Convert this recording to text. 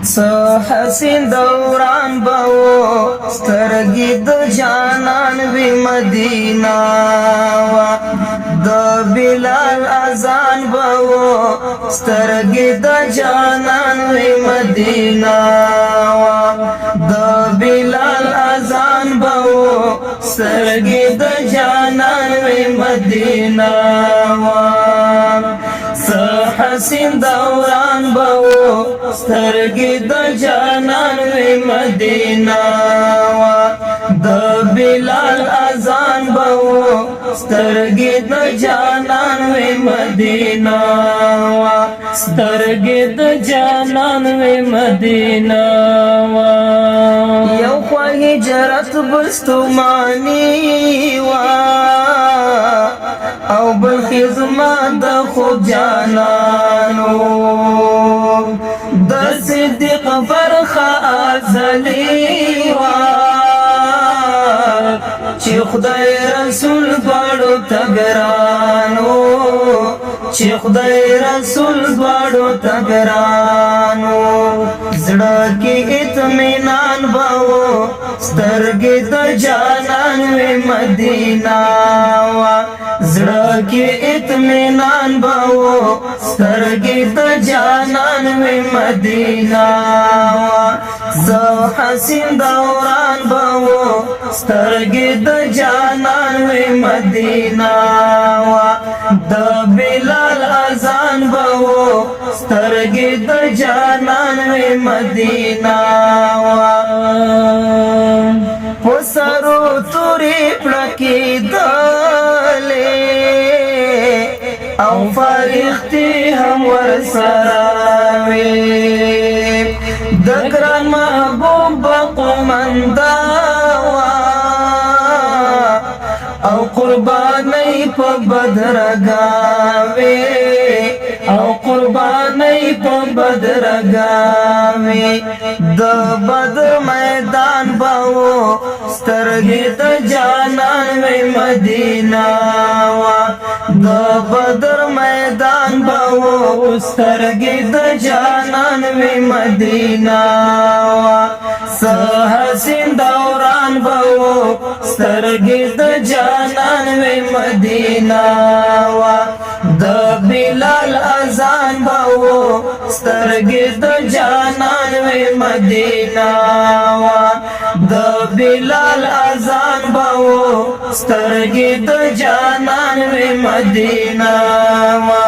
حسین دوران باو سترگی د جانان وی مدینہ وا د بلال اذان باو سترگی د جانان وی مدینہ وا د بلال اذان باو سترگی د جانان وی مدینہ وا حسین دوران باو سترگی د جانان وی مدینہ وا د بلال اذان باو سترگی د جانان وی مدینہ وا سترگی د جانان وی مدینہ وا یو خوا هجرت بستمانی وا او بل خدمت د خود جانانو د صدیق برخه ازلی وا چې خدای رسول باړو تګرانو چې خدای رسول باړو تګرانو زړه کې اطمینان باو سترګې د جانان وی مدینہ وا زړه کې اطمینان باو سترګې د جانان وی مدینہ وا زو حسین دوران باو سترګې د جانان وی مدینہ وا د بلال اذان باو سترګې د جانان وی مدینہ وا پسرو توري پړکی دلې او فرښتې هم ورسره وي د ګران محبوب قومنده وا او قربانۍ په بدرګاوي او قربانۍ په بدرګاوي د بدر میدان باو سترګې د جانان وی مدینہ وا د بدر میدان باو سترګې د جانان وی مدینہ وا حسین دوران باو سترګې د جانان وی مدینہ وا د بلال اذان باو سترګې د جانان وی مدینہ وا د بلال اذان باو سترګې د جانان وی مدینہ وا